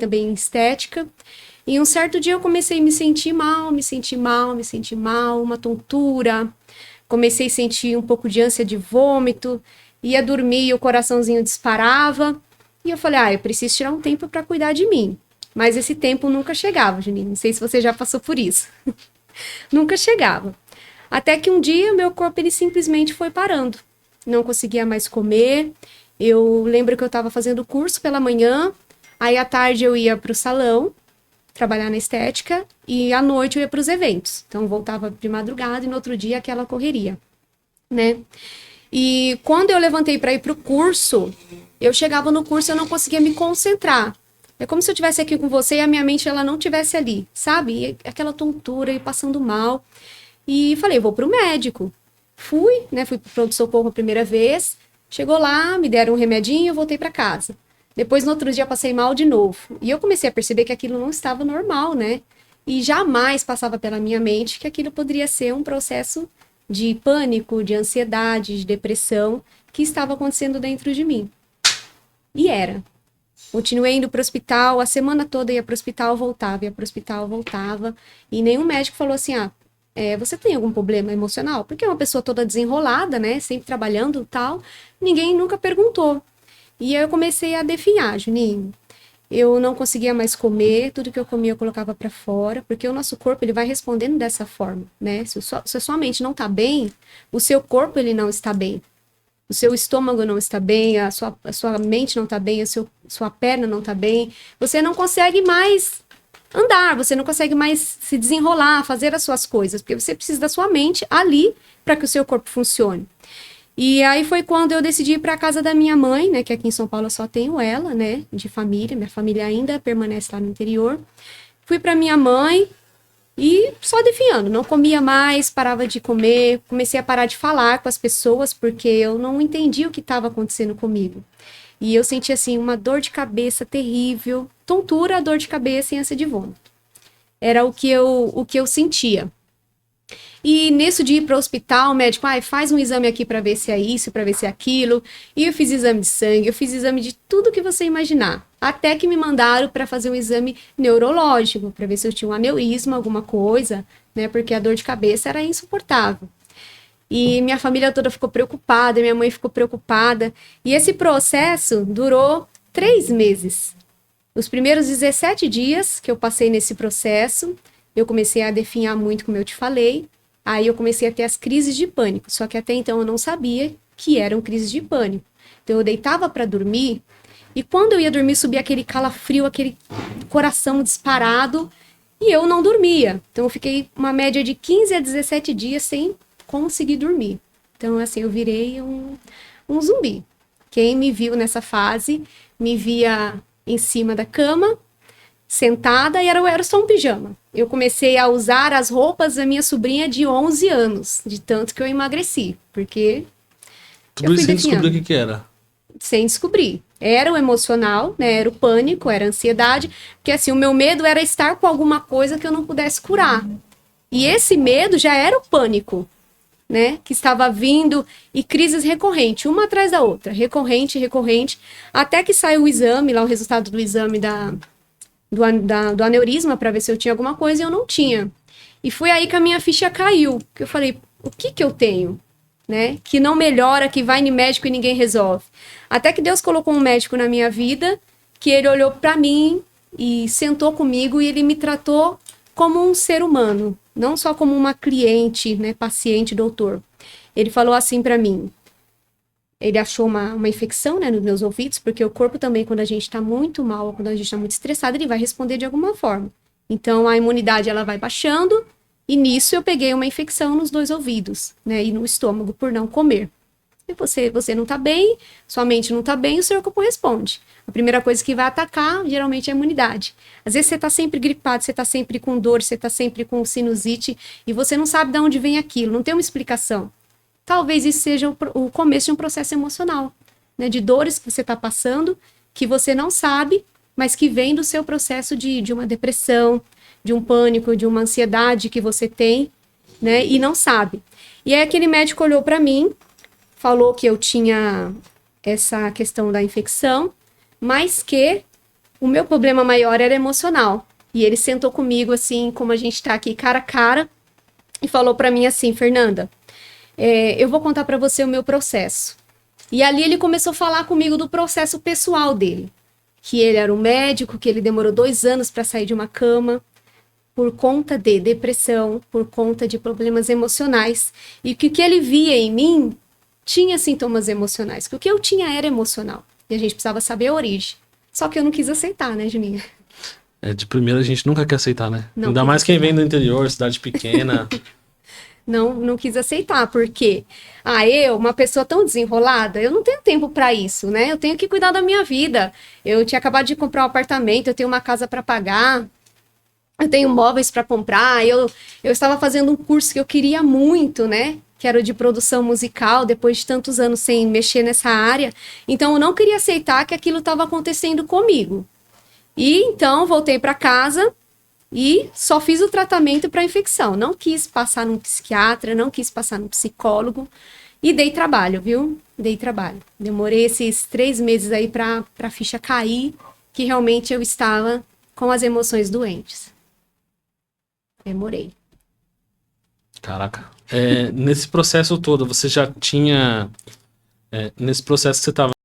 também em estética. E um certo dia eu comecei a me sentir mal, uma tontura. Comecei a sentir um pouco de ânsia de vômito, ia dormir e o coraçãozinho disparava. E eu falei, eu preciso tirar um tempo para cuidar de mim. Mas esse tempo nunca chegava, Juninho. Não sei se você já passou por isso. Nunca chegava. Até que um dia meu corpo ele simplesmente foi parando. Não conseguia mais comer. Eu lembro que eu estava fazendo curso pela manhã, aí à tarde eu ia para o salão trabalhar na estética e à noite eu ia para os eventos. Então voltava de madrugada e no outro dia aquela correria, né? E quando eu levantei para ir para o curso, eu chegava no curso e eu não conseguia me concentrar. É como se eu estivesse aqui com você e a minha mente ela não estivesse ali, sabe? E aquela tontura e passando mal. E falei, vou pro médico. Fui, né? Fui pro pronto-socorro a primeira vez. Chegou lá, me deram um remedinho, eu voltei para casa. Depois, no outro dia, passei mal de novo. E eu comecei a perceber que aquilo não estava normal, né? E jamais passava pela minha mente que aquilo poderia ser um processo de pânico, de ansiedade, de depressão que estava acontecendo dentro de mim. E era. Continuei indo para o hospital, a semana toda ia para o hospital, voltava, ia para o hospital, voltava. E nenhum médico falou assim, você tem algum problema emocional? Porque é uma pessoa toda desenrolada, né? Sempre trabalhando e tal. Ninguém nunca perguntou. E aí eu comecei a definhar, Juninho. Eu não conseguia mais comer, tudo que eu comia eu colocava para fora, porque o nosso corpo ele vai respondendo dessa forma, né? Se a sua mente não tá bem, o seu corpo ele não está bem. O seu estômago não está bem, a sua mente não está bem, sua perna não está bem. Você não consegue mais andar, você não consegue mais se desenrolar, fazer as suas coisas, porque você precisa da sua mente ali para que o seu corpo funcione. E aí foi quando eu decidi ir para a casa da minha mãe, né, que aqui em São Paulo eu só tenho ela, né, de família, minha família ainda permanece lá no interior. Fui para minha mãe e só definhando, não comia mais, parava de comer, comecei a parar de falar com as pessoas porque eu não entendia o que estava acontecendo comigo. E eu senti assim uma dor de cabeça terrível, tontura, dor de cabeça e ânsia de vômito. Era o que eu sentia. E nisso de ir para o hospital, o médico, faz um exame aqui para ver se é isso, para ver se é aquilo. E eu fiz exame de sangue, eu fiz exame de tudo que você imaginar. Até que me mandaram para fazer um exame neurológico, para ver se eu tinha um aneurisma, alguma coisa, né? Porque a dor de cabeça era insuportável. E minha família toda ficou preocupada, minha mãe ficou preocupada. E esse processo durou 3 meses. Os primeiros 17 dias que eu passei nesse processo, eu comecei a definhar muito, como eu te falei. Aí eu comecei a ter as crises de pânico, só que até então eu não sabia que eram crises de pânico. Então eu deitava para dormir e quando eu ia dormir subia aquele calafrio, aquele coração disparado e eu não dormia. Então eu fiquei uma média de 15 a 17 dias sem conseguir dormir. Então assim, eu virei um zumbi. Quem me viu nessa fase me via em cima da cama, sentada e era só um pijama. Eu comecei a usar as roupas da minha sobrinha de 11 anos, de tanto que eu emagreci, porque Tudo isso sem descobrir o que era. sem descobrir. Era o emocional, né? Era o pânico, era a ansiedade, porque assim, o meu medo era estar com alguma coisa que eu não pudesse curar. E esse medo já era o pânico, né? Que estava vindo e crises recorrentes, uma atrás da outra, recorrente, até que saiu o exame, lá o resultado do exame do aneurisma para ver se eu tinha alguma coisa e eu não tinha. E foi aí que a minha ficha caiu, que eu falei, o que eu tenho, né? Que não melhora, que vai no médico e ninguém resolve. Até que Deus colocou um médico na minha vida, que ele olhou para mim e sentou comigo e ele me tratou como um ser humano, não só como uma cliente, né, paciente, doutor. Ele falou assim para mim, ele achou uma infecção, né, nos meus ouvidos, porque o corpo também, quando a gente está muito mal, quando a gente está muito estressado, ele vai responder de alguma forma. Então, a imunidade, ela vai baixando, e nisso eu peguei uma infecção nos 2 ouvidos, né, e no estômago, por não comer. E você não está bem, sua mente não está bem, o seu corpo responde. A primeira coisa que vai atacar, geralmente, é a imunidade. Às vezes você está sempre gripado, você está sempre com dor, você está sempre com sinusite, e você não sabe de onde vem aquilo, não tem uma explicação. Talvez isso seja o começo de um processo emocional, né? De dores que você está passando, que você não sabe, mas que vem do seu processo de uma depressão, de um pânico, de uma ansiedade que você tem, né? E não sabe. E aí aquele médico olhou para mim, falou que eu tinha essa questão da infecção, mas que o meu problema maior era emocional. E ele sentou comigo, assim, como a gente tá aqui cara a cara, e falou pra mim assim: Fernanda, eu vou contar pra você o meu processo. E ali ele começou a falar comigo do processo pessoal dele. Que ele era um médico, que ele demorou 2 anos pra sair de uma cama, por conta de depressão, por conta de problemas emocionais. E que o que ele via em mim tinha sintomas emocionais, que o que eu tinha era emocional. E a gente precisava saber a origem. Só que eu não quis aceitar, né, Juninho? De primeira a gente nunca quer aceitar, né? Não Ainda mais quem vem do interior, cidade pequena. Não quis aceitar, porque eu, uma pessoa tão desenrolada, eu não tenho tempo para isso, né? Eu tenho que cuidar da minha vida. Eu tinha acabado de comprar um apartamento, eu tenho uma casa para pagar, eu tenho móveis para comprar, eu estava fazendo um curso que eu queria muito, né? Que era o de produção musical, depois de tantos anos sem mexer nessa área. Então, eu não queria aceitar que aquilo estava acontecendo comigo. E então, voltei para casa e só fiz o tratamento para infecção. Não quis passar num psiquiatra, não quis passar num psicólogo. E dei trabalho, viu? Dei trabalho. Demorei esses 3 meses aí para a ficha cair, que realmente eu estava com as emoções doentes. Demorei. Caraca. Nesse processo todo, você já tinha... nesse processo que você estava